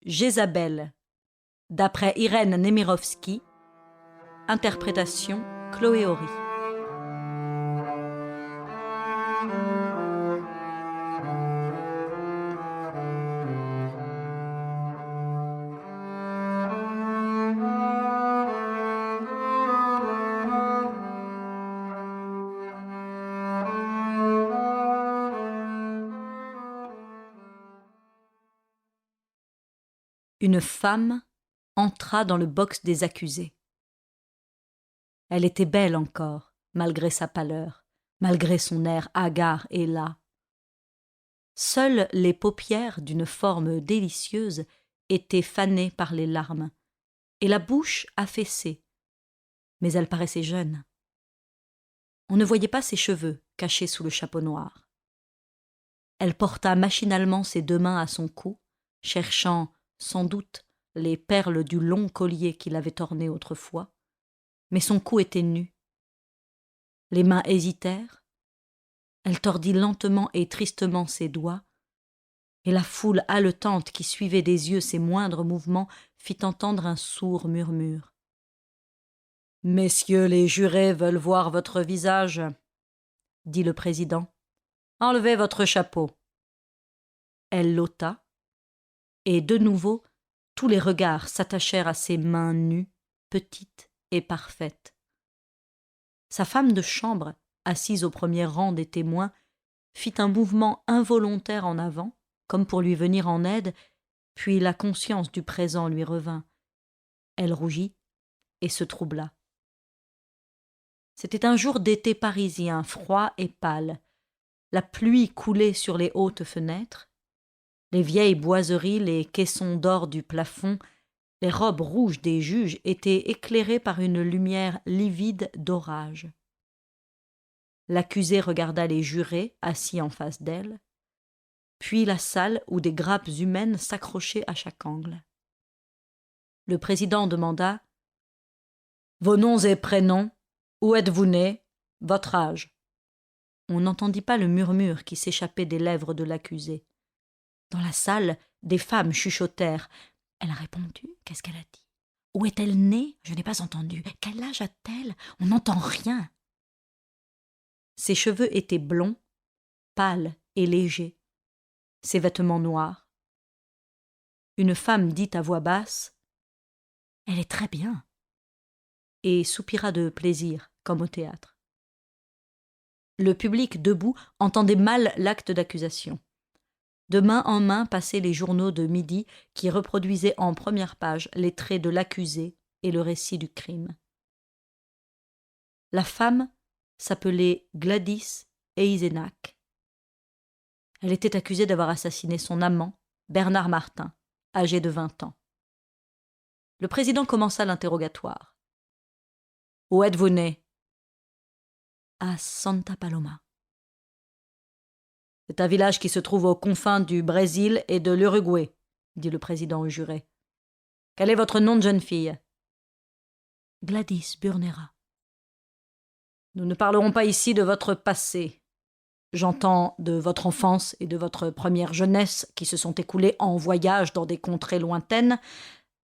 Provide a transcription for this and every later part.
Jézabel, d'après Irène Nemirovsky, interprétation Chloé Horry. Une femme entra dans le box des accusés. Elle était belle encore, malgré sa pâleur, malgré son air hagard et las. Seules les paupières d'une forme délicieuse étaient fanées par les larmes, et la bouche affaissée, mais elle paraissait jeune. On ne voyait pas ses cheveux cachés sous le chapeau noir. Elle porta machinalement ses deux mains à son cou, cherchant sans doute les perles du long collier qui l'avait orné autrefois, mais son cou était nu. Les mains hésitèrent, elle tordit lentement et tristement ses doigts, et la foule haletante qui suivait des yeux ses moindres mouvements fit entendre un sourd murmure. « Messieurs les jurés veulent voir votre visage, » dit le président. « Enlevez votre chapeau. » Elle l'ôta, et de nouveau, tous les regards s'attachèrent à ses mains nues, petites et parfaites. Sa femme de chambre, assise au premier rang des témoins, fit un mouvement involontaire en avant, comme pour lui venir en aide, puis la conscience du présent lui revint. Elle rougit et se troubla. C'était un jour d'été parisien, froid et pâle. La pluie coulait sur les hautes fenêtres. Les vieilles boiseries, les caissons d'or du plafond, les robes rouges des juges étaient éclairées par une lumière livide d'orage. L'accusée regarda les jurés assis en face d'elle, puis la salle où des grappes humaines s'accrochaient à chaque angle. Le président demanda « Vos noms et prénoms, où êtes-vous nés, votre âge ?» On n'entendit pas le murmure qui s'échappait des lèvres de l'accusée. Dans la salle, des femmes chuchotèrent. « Elle a répondu, qu'est-ce qu'elle a dit? Où est-elle née? Je n'ai pas entendu. Quel âge a-t-elle? On n'entend rien. » Ses cheveux étaient blonds, pâles et légers. Ses vêtements noirs. Une femme dit à voix basse « Elle est très bien » et soupira de plaisir, comme au théâtre. Le public debout entendait mal l'acte d'accusation. De main en main passaient les journaux de midi qui reproduisaient en première page les traits de l'accusé et le récit du crime. La femme s'appelait Gladys Eisenach. Elle était accusée d'avoir assassiné son amant, Bernard Martin, âgé de 20 ans. Le président commença l'interrogatoire. « Où êtes-vous né ?»« À Santa Paloma. » « C'est un village qui se trouve aux confins du Brésil et de l'Uruguay, » dit le président au juré. « Quel est votre nom de jeune fille ?»« Gladys Burnera. » « Nous ne parlerons pas ici de votre passé. J'entends de votre enfance et de votre première jeunesse qui se sont écoulées en voyage dans des contrées lointaines,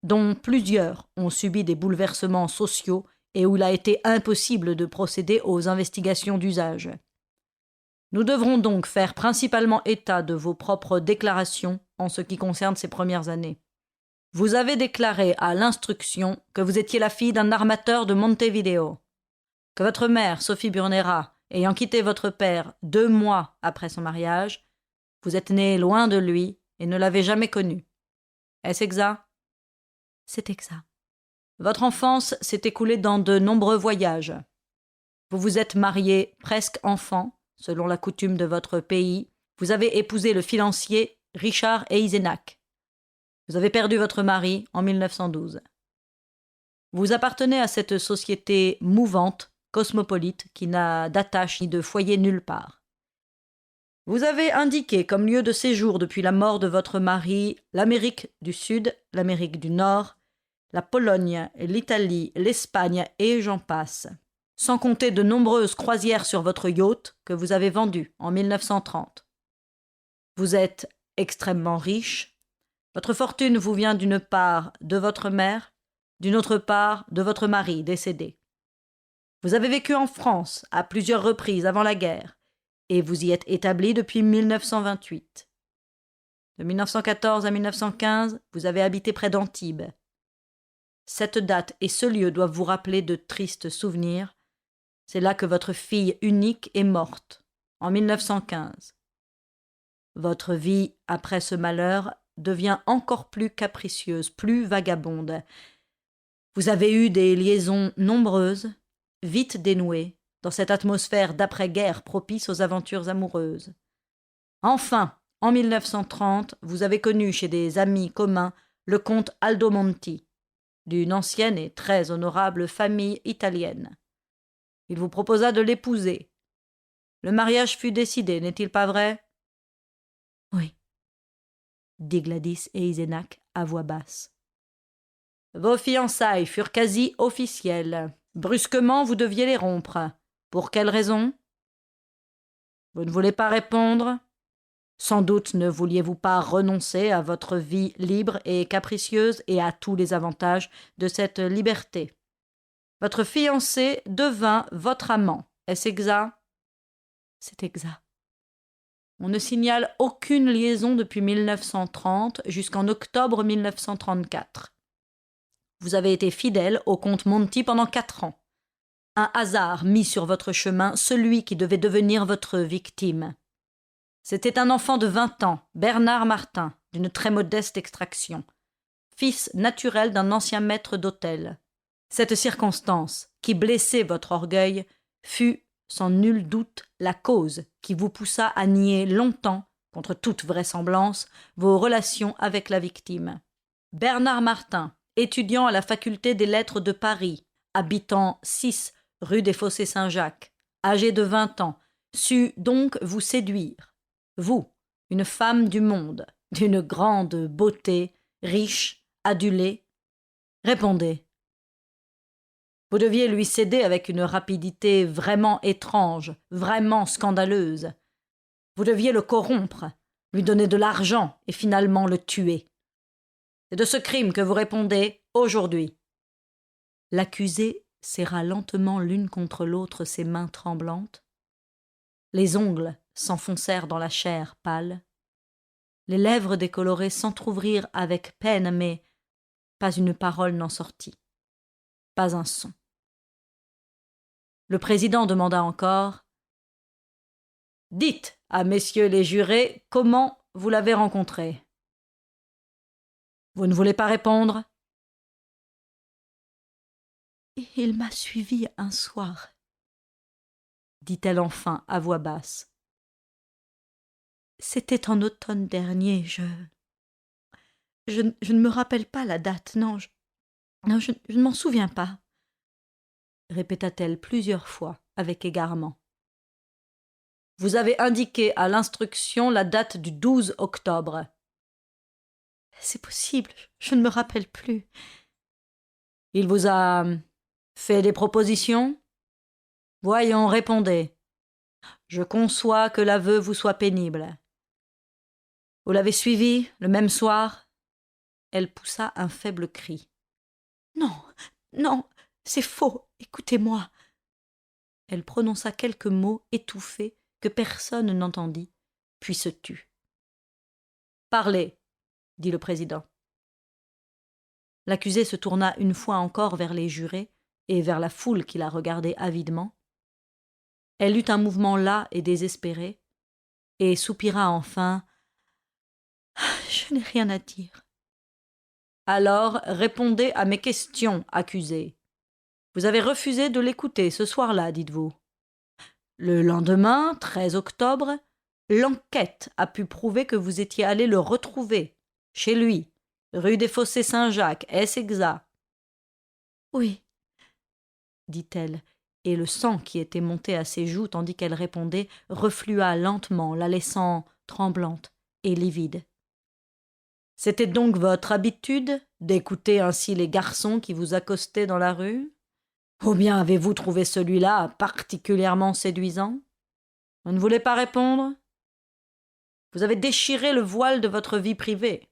dont plusieurs ont subi des bouleversements sociaux et où il a été impossible de procéder aux investigations d'usage. Nous devrons donc faire principalement état de vos propres déclarations en ce qui concerne ces premières années. Vous avez déclaré à l'instruction que vous étiez la fille d'un armateur de Montevideo, que votre mère, Sophie Burnera, ayant quitté votre père 2 mois après son mariage, vous êtes née loin de lui et ne l'avez jamais connu. Est-ce exact? C'est exact. Votre enfance s'est écoulée dans de nombreux voyages. Vous vous êtes mariée presque enfant, selon la coutume de votre pays. Vous avez épousé le financier Richard Eisenach. Vous avez perdu votre mari en 1912. Vous appartenez à cette société mouvante, cosmopolite, qui n'a d'attache ni de foyer nulle part. Vous avez indiqué comme lieu de séjour depuis la mort de votre mari l'Amérique du Sud, l'Amérique du Nord, la Pologne, l'Italie, l'Espagne et j'en passe, sans compter de nombreuses croisières sur votre yacht que vous avez vendu en 1930. Vous êtes extrêmement riche, Votre fortune vous vient d'une part de votre mère, d'une autre part de votre mari décédé. Vous avez vécu en France à plusieurs reprises avant la guerre, et vous y êtes établi depuis 1928. De 1914 à 1915, vous avez habité près d'Antibes. Cette date et ce lieu doivent vous rappeler de tristes souvenirs. C'est là que votre fille unique est morte, en 1915. Votre vie, après ce malheur, devient encore plus capricieuse, plus vagabonde. Vous avez eu des liaisons nombreuses, vite dénouées, dans cette atmosphère d'après-guerre propice aux aventures amoureuses. Enfin, en 1930, vous avez connu chez des amis communs le comte Aldomonti, d'une ancienne et très honorable famille italienne. Il vous proposa de l'épouser. Le mariage fut décidé, n'est-il pas vrai? Oui, dit Gladys et Isénac à voix basse. Vos fiançailles furent quasi officielles. Brusquement, vous deviez les rompre. Pour quelle raison? Vous ne voulez pas répondre? Sans doute ne vouliez-vous pas renoncer à votre vie libre et capricieuse et à tous les avantages de cette liberté. Votre fiancé devint votre amant, est-ce exact? C'est exact. On ne signale aucune liaison depuis 1930 jusqu'en octobre 1934. Vous avez été fidèle au comte Monti pendant 4 ans. Un hasard mit sur votre chemin celui qui devait devenir votre victime. C'était un enfant de 20 ans, Bernard Martin, d'une très modeste extraction, fils naturel d'un ancien maître d'hôtel. Cette circonstance, qui blessait votre orgueil, fut, sans nul doute, la cause qui vous poussa à nier longtemps, contre toute vraisemblance, vos relations avec la victime. Bernard Martin, étudiant à la faculté des lettres de Paris, habitant 6 rue des Fossés Saint-Jacques, âgé de 20 ans, sut donc vous séduire. Vous, une femme du monde, d'une grande beauté, riche, adulée. Répondez. Vous deviez lui céder avec une rapidité vraiment étrange, vraiment scandaleuse. Vous deviez le corrompre, lui donner de l'argent et finalement le tuer. C'est de ce crime que vous répondez aujourd'hui. L'accusée serra lentement l'une contre l'autre ses mains tremblantes. Les ongles s'enfoncèrent dans la chair pâle. Les lèvres décolorées s'entr'ouvrirent avec peine, mais pas une parole n'en sortit. Pas un son. Le président demanda encore « Dites à messieurs les jurés comment vous l'avez rencontré. » Vous ne voulez pas répondre? Il m'a suivi un soir, dit-elle enfin à voix basse. C'était en automne dernier, je ne me rappelle pas la date, non, je ne m'en souviens pas, répéta-t-elle plusieurs fois avec égarement. Vous avez indiqué à l'instruction la date du 12 octobre. C'est possible, je ne me rappelle plus. Il vous a fait des propositions? Voyons, répondez. Je conçois que l'aveu vous soit pénible. Vous l'avez suivi le même soir? Elle poussa un faible cri. Non, non, c'est faux, écoutez-moi. Elle prononça quelques mots étouffés que personne n'entendit, puis se tut. Parlez, dit le président. L'accusée se tourna une fois encore vers les jurés et vers la foule qui la regardait avidement. Elle eut un mouvement las et désespéré, et soupira enfin. « Je n'ai rien à dire. » Alors répondez à mes questions, accusée. Vous avez refusé de l'écouter ce soir-là, dites-vous. Le lendemain, 13 octobre, l'enquête a pu prouver que vous étiez allé le retrouver, chez lui, rue des Fossés Saint-Jacques, est-ce exact? Oui, dit-elle, et le sang qui était monté à ses joues tandis qu'elle répondait reflua lentement, la laissant tremblante et livide. C'était donc votre habitude d'écouter ainsi les garçons qui vous accostaient dans la rue? Ou bien avez-vous trouvé celui-là particulièrement séduisant? Vous ne voulez pas répondre? Vous avez déchiré le voile de votre vie privée.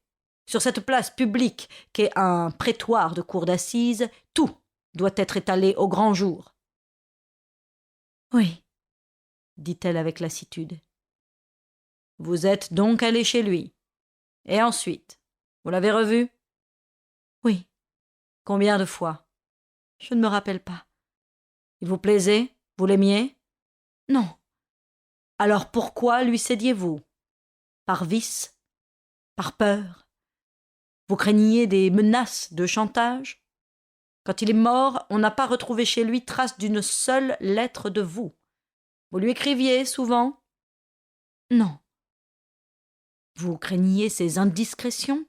Sur cette place publique qu'est un prétoire de cour d'assises, tout doit être étalé au grand jour. Oui, dit-elle avec lassitude. Vous êtes donc allé chez lui. Et ensuite, vous l'avez revu? Oui. Combien de fois? Je ne me rappelle pas. Il vous plaisait? Vous l'aimiez? Non. Alors pourquoi lui cédiez-vous? Par vice? Par peur? Vous craigniez des menaces de chantage? Quand il est mort, on n'a pas retrouvé chez lui trace d'une seule lettre de vous. Vous lui écriviez souvent? Non. Vous craigniez ses indiscrétions?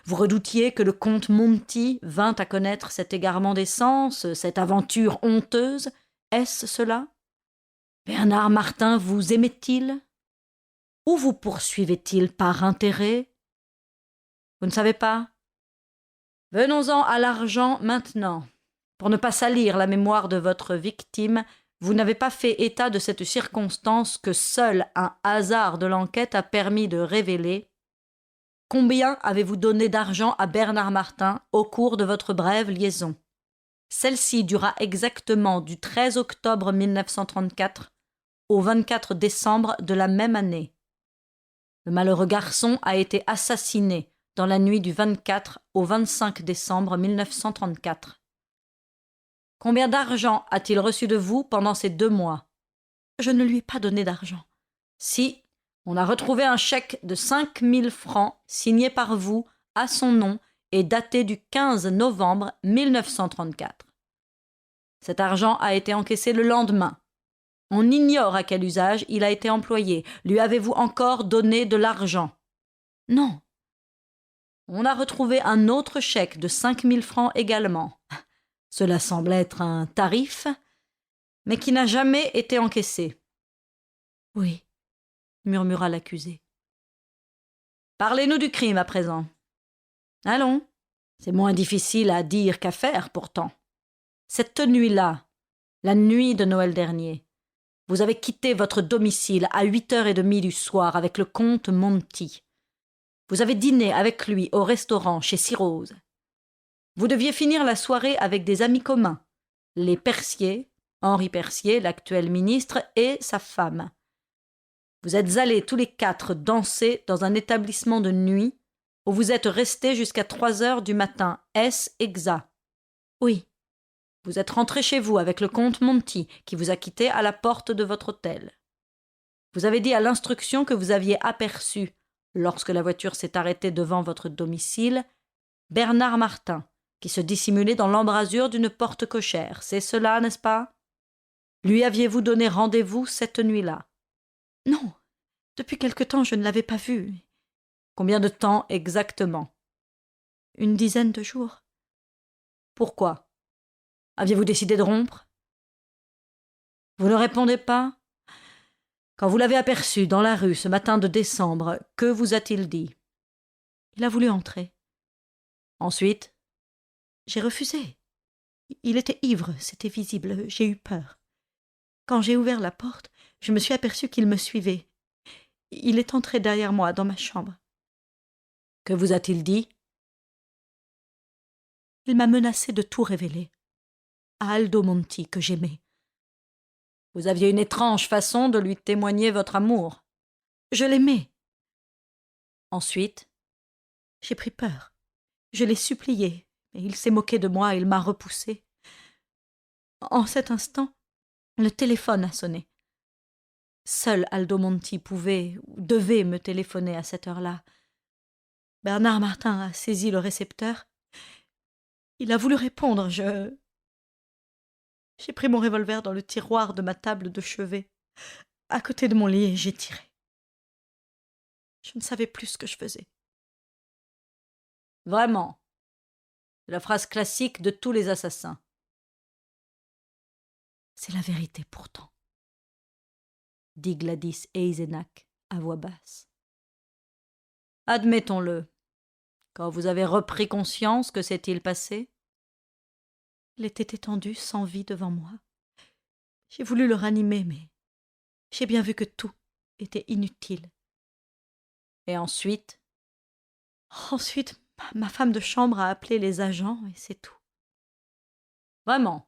Vous redoutiez que le comte Monti vînt à connaître cet égarement des sens, cette aventure honteuse? Est-ce cela? Bernard Martin vous aimait-il? Ou vous poursuivait-il par intérêt? Vous ne savez pas? Venons-en à l'argent maintenant. Pour ne pas salir la mémoire de votre victime, vous n'avez pas fait état de cette circonstance que seul un hasard de l'enquête a permis de révéler. Combien avez-vous donné d'argent à Bernard Martin au cours de votre brève liaison? Celle-ci dura exactement du 13 octobre 1934 au 24 décembre de la même année. Le malheureux garçon a été assassiné dans la nuit du 24 au 25 décembre 1934. Combien d'argent a-t-il reçu de vous pendant ces 2 mois? Je ne lui ai pas donné d'argent. Si, on a retrouvé un chèque de 5 000 francs signé par vous à son nom et daté du 15 novembre 1934. Cet argent a été encaissé le lendemain. On ignore à quel usage il a été employé. Lui avez-vous encore donné de l'argent? Non. On a retrouvé un autre chèque de 5 000 francs également. Cela semble être un tarif, mais qui n'a jamais été encaissé. Oui, murmura l'accusé. Parlez-nous du crime à présent. Allons, c'est moins difficile à dire qu'à faire pourtant. Cette nuit-là, la nuit de Noël dernier, vous avez quitté votre domicile à 8h30 du soir avec le comte Monti. Vous avez dîné avec lui au restaurant chez Cirrose. Vous deviez finir la soirée avec des amis communs, les Percier, Henri Percier, l'actuel ministre, et sa femme. Vous êtes allés tous les 4 danser dans un établissement de nuit où vous êtes restés jusqu'à 3h du matin. Est-ce exact? Oui. Vous êtes rentrés chez vous avec le comte Monti, qui vous a quitté à la porte de votre hôtel. Vous avez dit à l'instruction que vous aviez aperçu, lorsque la voiture s'est arrêtée devant votre domicile, Bernard Martin, qui se dissimulait dans l'embrasure d'une porte cochère. C'est cela, n'est-ce pas? Lui aviez-vous donné rendez-vous cette nuit-là? Non. Depuis quelque temps, je ne l'avais pas vu. Combien de temps exactement? Une dizaine de jours. Pourquoi? Aviez-vous décidé de rompre? Vous ne répondez pas? Quand vous l'avez aperçu dans la rue ce matin de décembre, que vous a-t-il dit? Il a voulu entrer. Ensuite? J'ai refusé. Il était ivre, c'était visible, j'ai eu peur. Quand j'ai ouvert la porte, je me suis aperçue qu'il me suivait. Il est entré derrière moi dans ma chambre. Que vous a-t-il dit? Il m'a menacé de tout révéler. À Aldo Monti, que j'aimais. Vous aviez une étrange façon de lui témoigner votre amour. Je l'aimais. Ensuite? J'ai pris peur. Je l'ai supplié, mais il s'est moqué de moi et il m'a repoussé. En cet instant, le téléphone a sonné. Seul Aldo Monti pouvait ou devait me téléphoner à cette heure-là. Bernard Martin a saisi le récepteur. Il a voulu répondre, J'ai pris mon revolver dans le tiroir de ma table de chevet. À côté de mon lit, et j'ai tiré. Je ne savais plus ce que je faisais. Vraiment. C'est la phrase classique de tous les assassins. C'est la vérité pourtant, dit Gladys Eisenach à voix basse. Admettons-le. Quand vous avez repris conscience, que s'est-il passé? Il était étendu, sans vie devant moi. J'ai voulu le ranimer, mais j'ai bien vu que tout était inutile. Et ensuite? Ensuite, ma femme de chambre a appelé les agents et c'est tout. Vraiment.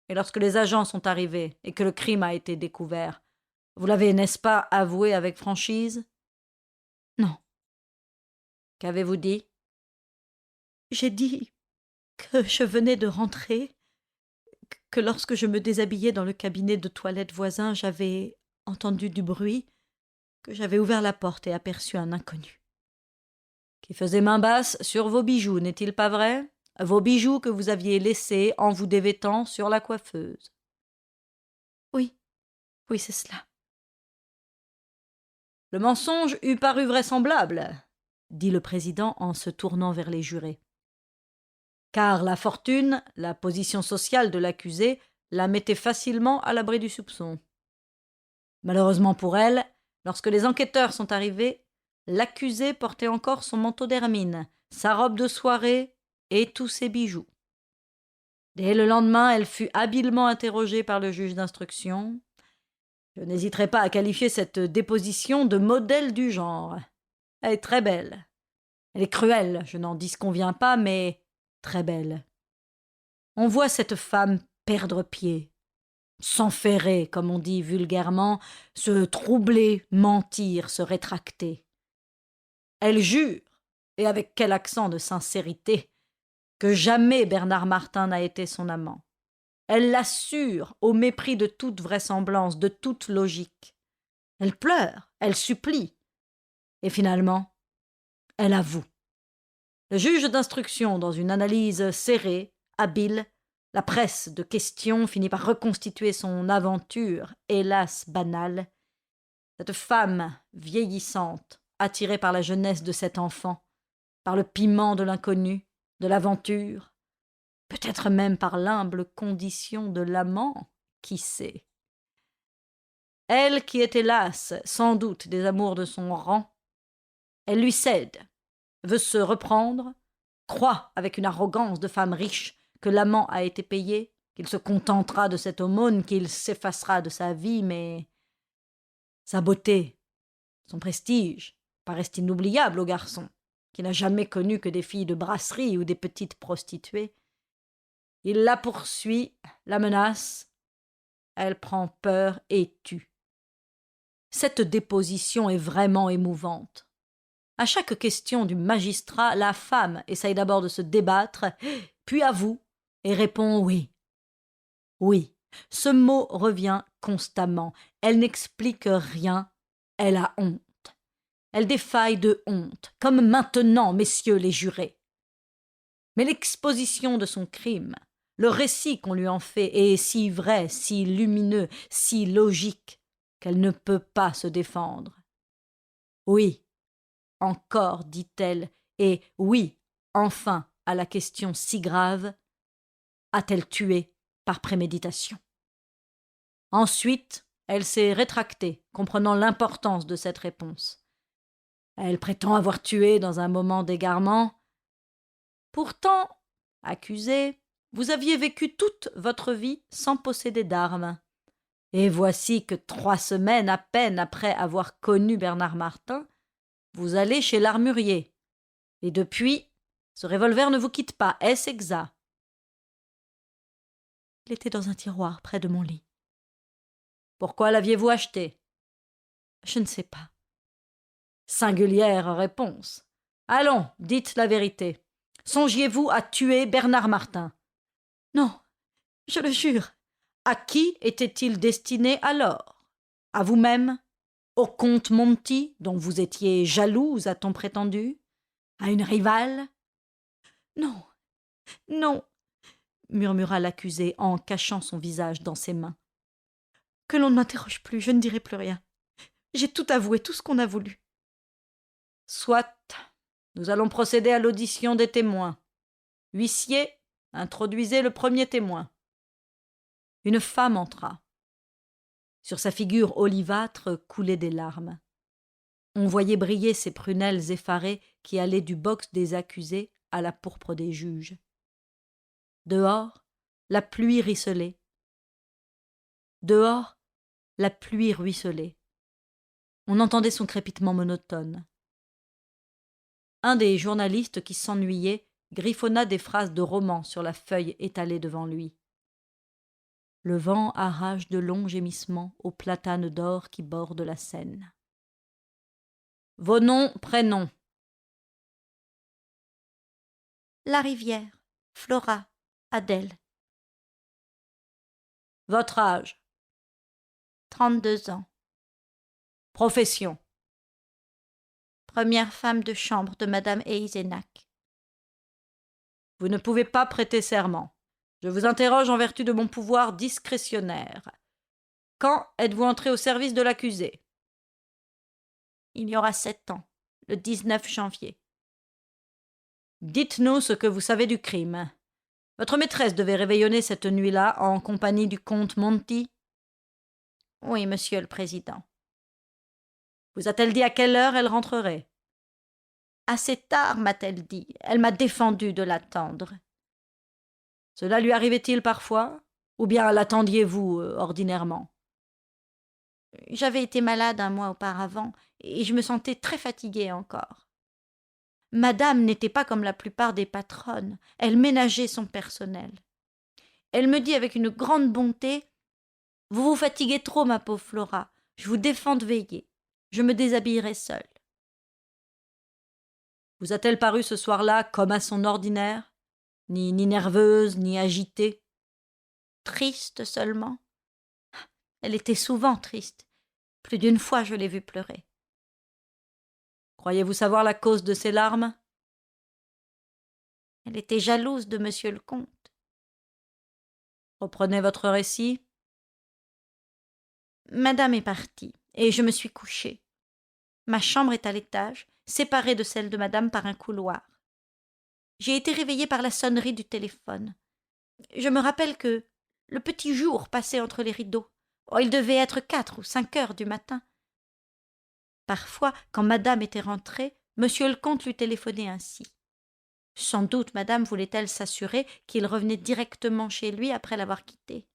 Et lorsque les agents sont arrivés et que le crime a été découvert, vous l'avez, n'est-ce pas, avoué avec franchise? Non. Qu'avez-vous dit? J'ai dit que je venais de rentrer, que lorsque je me déshabillais dans le cabinet de toilette voisin, j'avais entendu du bruit, que j'avais ouvert la porte et aperçu un inconnu. Qui faisait main basse sur vos bijoux, n'est-il pas vrai? Vos bijoux que vous aviez laissés en vous dévêtant sur la coiffeuse. Oui, oui, c'est cela. Le mensonge eût paru vraisemblable, dit le président en se tournant vers les jurés. Car la fortune, la position sociale de l'accusée, la mettait facilement à l'abri du soupçon. Malheureusement pour elle, lorsque les enquêteurs sont arrivés, l'accusée portait encore son manteau d'hermine, sa robe de soirée et tous ses bijoux. Dès le lendemain, elle fut habilement interrogée par le juge d'instruction. Je n'hésiterai pas à qualifier cette déposition de modèle du genre. Elle est très belle. Elle est cruelle, je n'en disconviens pas, mais très belle. On voit cette femme perdre pied, s'enferrer, comme on dit vulgairement, se troubler, mentir, se rétracter. Elle jure, et avec quel accent de sincérité, que jamais Bernard Martin n'a été son amant. Elle l'assure au mépris de toute vraisemblance, de toute logique. Elle pleure, elle supplie, et finalement, elle avoue. Le juge d'instruction, dans une analyse serrée, habile, la presse de questions finit par reconstituer son aventure, hélas banale. Cette femme vieillissante, attirée par la jeunesse de cet enfant, par le piment de l'inconnu, de l'aventure, peut-être même par l'humble condition de l'amant, qui sait. Elle qui était lasse, sans doute, des amours de son rang, elle lui cède, veut se reprendre, croit avec une arrogance de femme riche que l'amant a été payé, qu'il se contentera de cette aumône, qu'il s'effacera de sa vie, mais sa beauté, son prestige, paraissent inoubliables au garçon, qui n'a jamais connu que des filles de brasserie ou des petites prostituées. Il la poursuit, la menace, elle prend peur et tue. Cette déposition est vraiment émouvante. À chaque question du magistrat, la femme essaye d'abord de se débattre, puis avoue et répond oui. Oui, ce mot revient constamment. Elle n'explique rien, elle a honte. Elle défaille de honte, comme maintenant, messieurs les jurés. Mais l'exposition de son crime, le récit qu'on lui en fait est si vrai, si lumineux, si logique, qu'elle ne peut pas se défendre. Oui, encore, dit-elle, et oui, enfin, à la question si grave, a-t-elle tué par préméditation? Ensuite, elle s'est rétractée, comprenant l'importance de cette réponse. Elle prétend avoir tué dans un moment d'égarement. Pourtant, accusée, vous aviez vécu toute votre vie sans posséder d'armes. Et voici que 3 semaines à peine après avoir connu Bernard Martin, vous allez chez l'armurier. Et depuis, ce revolver ne vous quitte pas, est-ce exact? Il était dans un tiroir près de mon lit. Pourquoi l'aviez-vous acheté? Je ne sais pas. Singulière réponse. Allons, dites la vérité. Songiez-vous à tuer Bernard Martin? Non, je le jure. À qui était-il destiné alors? À vous-même? Au comte Monti, dont vous étiez jalouse, a-t-on prétendu? À une rivale? Non, non, murmura l'accusé en cachant son visage dans ses mains. Que l'on ne m'interroge plus, je ne dirai plus rien. J'ai tout avoué, tout ce qu'on a voulu. Soit, nous allons procéder à l'audition des témoins. Huissier, introduisez le premier témoin. Une femme entra. Sur sa figure olivâtre coulaient des larmes. On voyait briller ses prunelles effarées qui allaient du box des accusés à la pourpre des juges. Dehors, la pluie ruisselait. Dehors, la pluie ruisselait. On entendait son crépitement monotone. Un des journalistes qui s'ennuyait griffonna des phrases de roman sur la feuille étalée devant lui. Le vent arrache de longs gémissements aux platanes d'or qui bordent la Seine. Vos noms, prénoms. Larivière, Flora, Adèle. Votre âge. 32 ans. Profession. Première femme de chambre de Madame Eisenach. Vous ne pouvez pas prêter serment. Je vous interroge en vertu de mon pouvoir discrétionnaire. Quand êtes-vous entré au service de l'accusé? Il y aura 7 ans, le 19 janvier. Dites-nous ce que vous savez du crime. Votre maîtresse devait réveillonner cette nuit-là en compagnie du comte Monti? Oui, monsieur le président. Vous a-t-elle dit à quelle heure elle rentrerait? Assez tard, m'a-t-elle dit. Elle m'a défendu de l'attendre. Cela lui arrivait-il parfois? Ou bien l'attendiez-vous ordinairement? J'avais été malade un mois auparavant, et je me sentais très fatiguée encore. Madame n'était pas comme la plupart des patronnes, elle ménageait son personnel. Elle me dit avec une grande bonté: « Vous vous fatiguez trop, ma pauvre Flora, je vous défends de veiller, je me déshabillerai seule. » Vous a-t-elle paru ce soir-là comme à son ordinaire, ni nerveuse, ni agitée? Triste seulement. Elle était souvent triste. Plus d'une fois je l'ai vue pleurer. Croyez-vous savoir la cause de ses larmes? Elle était jalouse de monsieur le comte. Reprenez votre récit. Madame est partie, et je me suis couchée. Ma chambre est à l'étage, séparée de celle de madame par un couloir. J'ai été réveillée par la sonnerie du téléphone. Je me rappelle que le petit jour passait entre les rideaux. Oh, il devait être 4 ou 5 heures du matin. Parfois, quand madame était rentrée, monsieur le comte lui téléphonait ainsi. Sans doute madame voulait-elle s'assurer qu'il revenait directement chez lui après l'avoir quitté.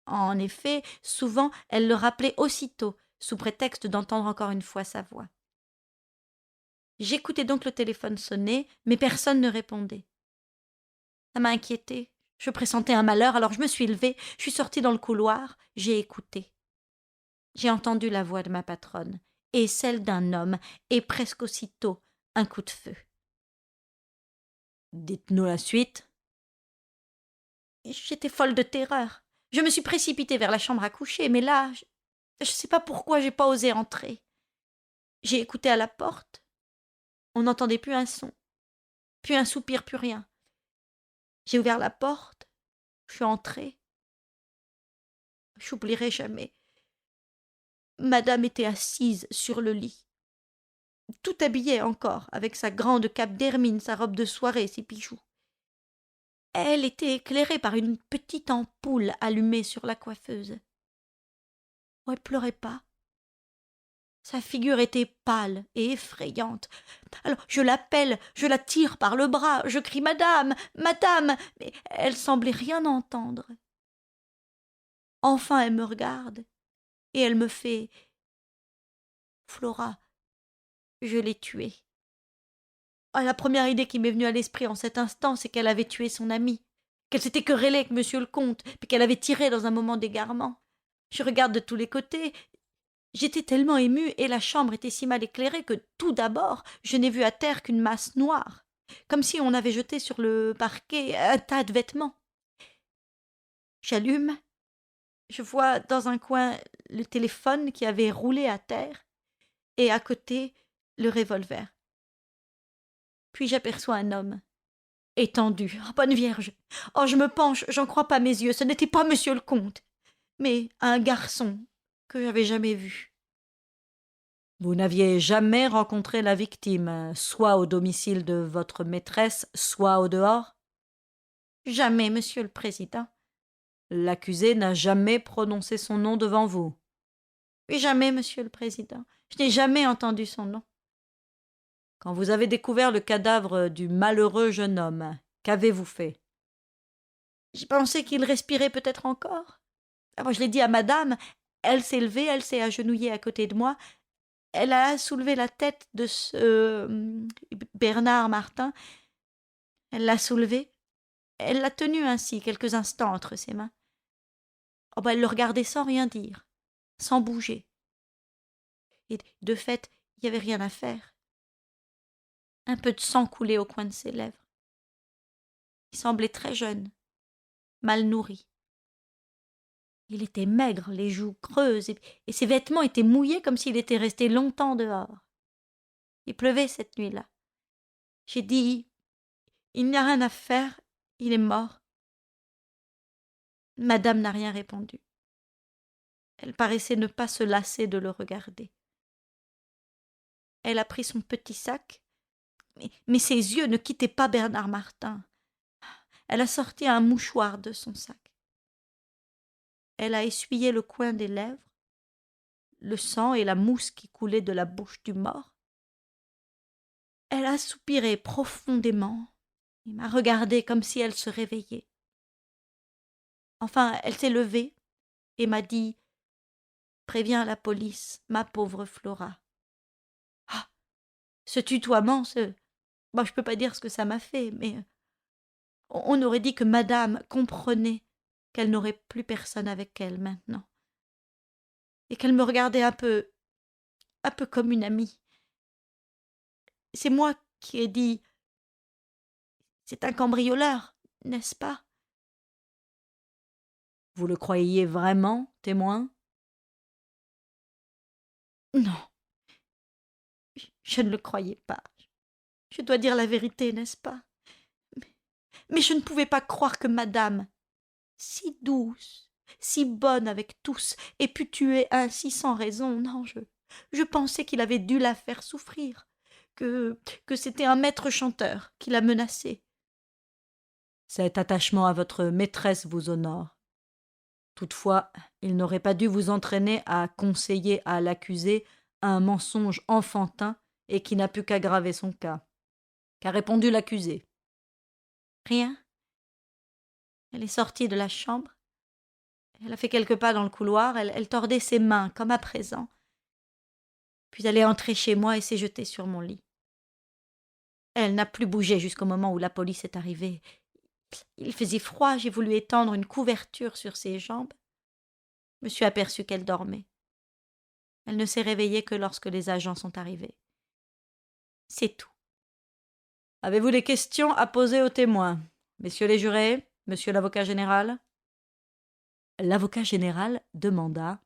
En effet, souvent elle le rappelait aussitôt, sous prétexte d'entendre encore une fois sa voix. J'écoutais donc le téléphone sonner, mais personne ne répondait. Ça m'a inquiétée. Je pressentais un malheur, alors je me suis levée, je suis sortie dans le couloir, j'ai écouté. J'ai entendu la voix de ma patronne, et celle d'un homme, et presque aussitôt un coup de feu. Dites-nous la suite. J'étais folle de terreur. Je me suis précipitée vers la chambre à coucher, mais là, je ne sais pas pourquoi j'ai pas osé entrer. J'ai écouté à la porte. On n'entendait plus un son, plus un soupir, plus rien. J'ai ouvert la porte, je suis entrée. J'oublierai jamais. Madame était assise sur le lit, tout habillée encore, avec sa grande cape d'hermine, sa robe de soirée, ses bijoux. Elle était éclairée par une petite ampoule allumée sur la coiffeuse. Oh, elle pleurait pas. Sa figure était pâle et effrayante. Alors je l'appelle, je la tire par le bras, je crie « Madame, madame !» mais elle semblait rien entendre. Enfin elle me regarde, et elle me fait « Flora, je l'ai tuée. » Ah, la première idée qui m'est venue à l'esprit en cet instant, c'est qu'elle avait tué son amie, qu'elle s'était querellée avec monsieur le comte, puis qu'elle avait tiré dans un moment d'égarement. Je regarde de tous les côtés. J'étais tellement émue et la chambre était si mal éclairée que tout d'abord je n'ai vu à terre qu'une masse noire, comme si on avait jeté sur le parquet un tas de vêtements. J'allume, je vois dans un coin le téléphone qui avait roulé à terre et à côté le revolver. Puis j'aperçois un homme, étendu. Oh, bonne Vierge! Oh, je me penche, j'en crois pas mes yeux, ce n'était pas monsieur le comte, mais un garçon que j'avais jamais vu. Vous n'aviez jamais rencontré la victime, soit au domicile de votre maîtresse, soit au dehors? Jamais, monsieur le président. L'accusé n'a jamais prononcé son nom devant vous? Jamais, monsieur le président. Je n'ai jamais entendu son nom. Quand vous avez découvert le cadavre du malheureux jeune homme, qu'avez-vous fait? J'ai pensé qu'il respirait peut-être encore. Alors je l'ai dit à madame. Elle s'est levée, elle s'est agenouillée à côté de moi. Elle a soulevé la tête de ce Bernard Martin. Elle l'a soulevé. Elle l'a tenu ainsi quelques instants entre ses mains. Oh ben, elle le regardait sans rien dire, sans bouger. Et de fait, il n'y avait rien à faire. Un peu de sang coulait au coin de ses lèvres. Il semblait très jeune, mal nourri. Il était maigre, les joues creuses, et ses vêtements étaient mouillés comme s'il était resté longtemps dehors. Il pleuvait cette nuit-là. J'ai dit « Il n'y a rien à faire, il est mort ». Madame n'a rien répondu. Elle paraissait ne pas se lasser de le regarder. Elle a pris son petit sac, mais ses yeux ne quittaient pas Bernard Martin. Elle a sorti un mouchoir de son sac. Elle a essuyé le coin des lèvres, le sang et la mousse qui coulaient de la bouche du mort. Elle a soupiré profondément et m'a regardé comme si elle se réveillait. Enfin, elle s'est levée et m'a dit « Préviens la police, ma pauvre Flora ». Ah, ce tutoiement, Bon, je peux pas dire ce que ça m'a fait, mais on aurait dit que madame comprenait qu'elle n'aurait plus personne avec elle maintenant, et qu'elle me regardait un peu comme une amie. C'est moi qui ai dit « C'est un cambrioleur, n'est-ce pas ?» Vous le croyiez vraiment, témoin? Non, je ne le croyais pas. Je dois dire la vérité, n'est-ce pas? Mais je ne pouvais pas croire que madame, si douce, si bonne avec tous, ait pu tuer ainsi sans raison. Non, je pensais qu'il avait dû la faire souffrir, que c'était un maître chanteur qui la menaçait. Cet attachement à votre maîtresse vous honore. Toutefois, il n'aurait pas dû vous entraîner à conseiller à l'accusé un mensonge enfantin et qui n'a pu qu'aggraver son cas. Qu'a répondu l'accusé? Rien. Elle est sortie de la chambre. Elle a fait quelques pas dans le couloir. Elle tordait ses mains, comme à présent. Puis elle est entrée chez moi et s'est jetée sur mon lit. Elle n'a plus bougé jusqu'au moment où la police est arrivée. Il faisait froid, j'ai voulu étendre une couverture sur ses jambes. Je me suis aperçue qu'elle dormait. Elle ne s'est réveillée que lorsque les agents sont arrivés. C'est tout. Avez-vous des questions à poser aux témoins, messieurs les jurés, monsieur l'avocat général? L'avocat général demanda: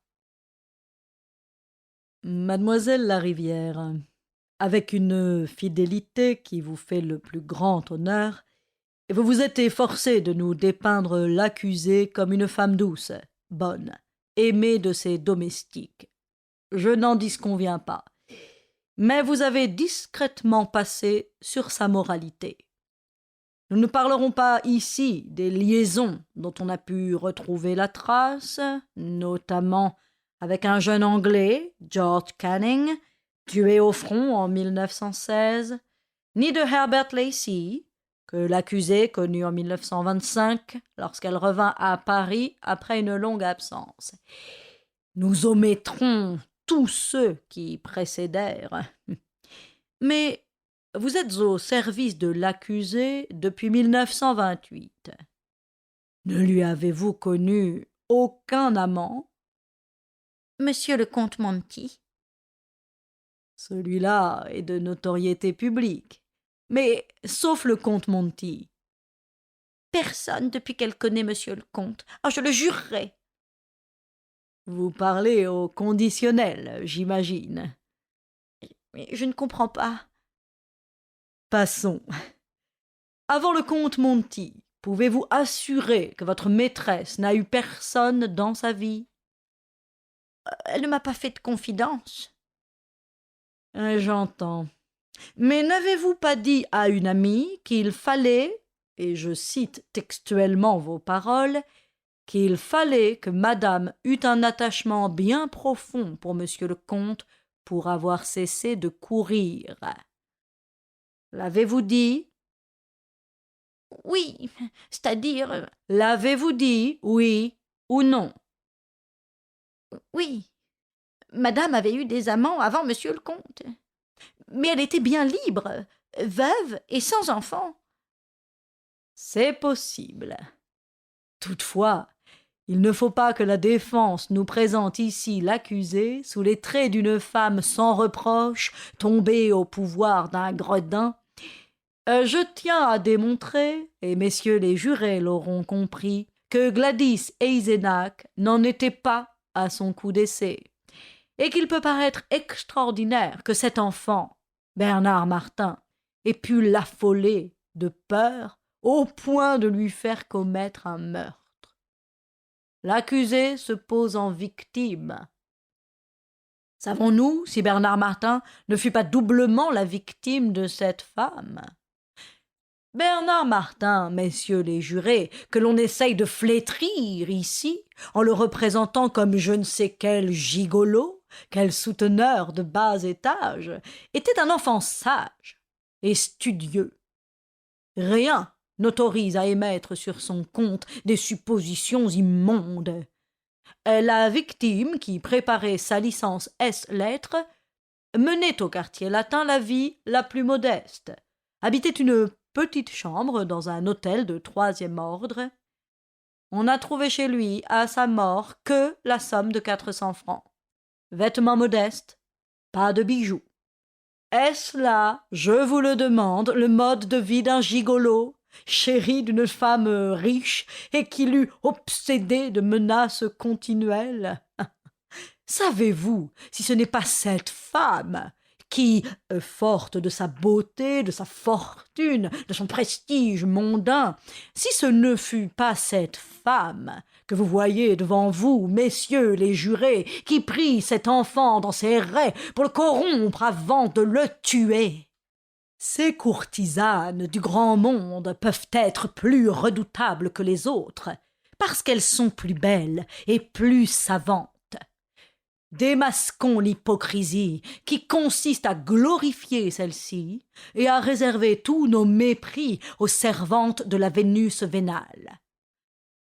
Mademoiselle Larivière, avec une fidélité qui vous fait le plus grand honneur, vous vous êtes efforcée de nous dépeindre l'accusée comme une femme douce, bonne, aimée de ses domestiques. Je n'en disconviens pas. Mais vous avez discrètement passé sur sa moralité. Nous ne parlerons pas ici des liaisons dont on a pu retrouver la trace, notamment avec un jeune Anglais, George Canning, tué au front en 1916, ni de Herbert Lacey, que l'accusée connut en 1925 lorsqu'elle revint à Paris après une longue absence. Nous omettrons tous ceux qui précédèrent. Mais vous êtes au service de l'accusé depuis 1928. Ne lui avez-vous connu aucun amant? Monsieur le comte Monty. Celui-là est de notoriété publique. Mais, sauf le comte Monty. Personne depuis qu'elle connaît monsieur le comte. Ah, je le jurerais. Vous parlez au conditionnel, j'imagine. Mais je ne comprends pas. Passons. Avant le comte Monty, pouvez-vous assurer que votre maîtresse n'a eu personne dans sa vie? Elle ne m'a pas fait de confidence. J'entends. Mais n'avez-vous pas dit à une amie qu'il fallait, et je cite textuellement vos paroles, qu'il fallait que madame eût un attachement bien profond pour monsieur le comte pour avoir cessé de courir? L'avez-vous dit? Oui, c'est-à-dire... L'avez-vous dit, oui ou non? Oui. Madame avait eu des amants avant monsieur le comte. Mais elle était bien libre. veuve et sans enfant. C'est possible. Toutefois, il ne faut pas que la défense nous présente ici l'accusé sous les traits d'une femme sans reproche, tombée au pouvoir d'un gredin. Je tiens à démontrer, et messieurs les jurés l'auront compris, que Gladys Eisenach n'en était pas à son coup d'essai, et qu'il peut paraître extraordinaire que cet enfant, Bernard Martin, ait pu l'affoler de peur au point de lui faire commettre un meurtre. L'accusé se pose en victime. Savons-nous si Bernard Martin ne fut pas doublement la victime de cette femme? Bernard Martin, messieurs les jurés, que l'on essaye de flétrir ici, en le représentant comme je ne sais quel gigolo, quel souteneur de bas étage, était un enfant sage et studieux. Rien n'autorise à émettre sur son compte des suppositions immondes. La victime, qui préparait sa licence ès-lettres, menait au quartier latin la vie la plus modeste, habitait une petite chambre dans un hôtel de 3e ordre. On n'a trouvé chez lui, à sa mort, que la somme de 400 francs. Vêtements modestes, pas de bijoux. Est-ce là, je vous le demande, le mode de vie d'un gigolo, chéri d'une femme riche et qui l'eût obsédé de menaces continuelles? Savez-vous si ce n'est pas cette femme qui, forte de sa beauté, de sa fortune, de son prestige mondain, si ce ne fut pas cette femme que vous voyez devant vous, messieurs les jurés, qui prit cet enfant dans ses rets pour le corrompre avant de le tuer? Ces courtisanes du grand monde peuvent être plus redoutables que les autres, parce qu'elles sont plus belles et plus savantes. Démasquons l'hypocrisie qui consiste à glorifier celle-ci et à réserver tous nos mépris aux servantes de la Vénus vénale.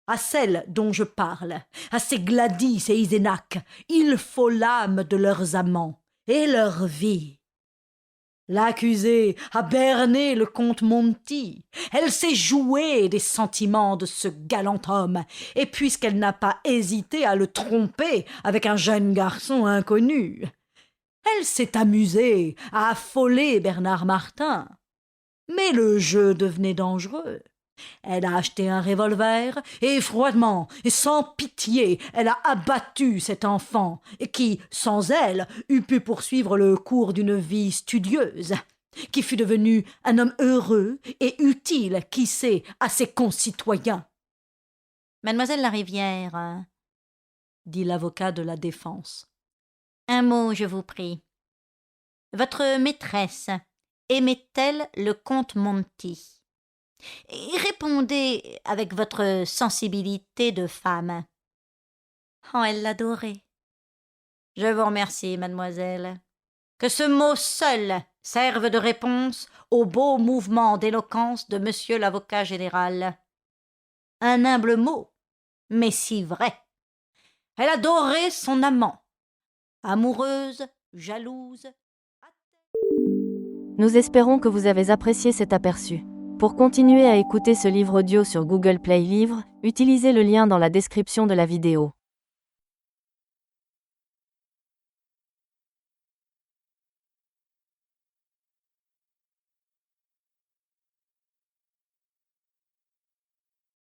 À celles dont je parle, à ces Gladys et Eisenach, il faut l'âme de leurs amants et leur vie. L'accusée a berné le comte Monti. Elle s'est jouée des sentiments de ce galant homme, et puisqu'elle n'a pas hésité à le tromper avec un jeune garçon inconnu, elle s'est amusée à affoler Bernard Martin. Mais le jeu devenait dangereux. Elle a acheté un revolver et froidement et sans pitié, elle a abattu cet enfant qui, sans elle, eût pu poursuivre le cours d'une vie studieuse, qui fût devenu un homme heureux et utile, qui sait, à ses concitoyens. Mademoiselle Larivière, dit l'avocat de la défense. Un mot, je vous prie. Votre maîtresse aimait-elle le comte Monti? Et répondez avec votre sensibilité de femme. Oh, elle l'adorait. Je vous remercie, mademoiselle. Que ce mot seul serve de réponse au beau mouvement d'éloquence de monsieur l'avocat général. Un humble mot, mais si vrai. Elle adorait son amant. Amoureuse, jalouse. Nous espérons que vous avez apprécié cet aperçu. Pour continuer à écouter ce livre audio sur Google Play Livres, utilisez le lien dans la description de la vidéo.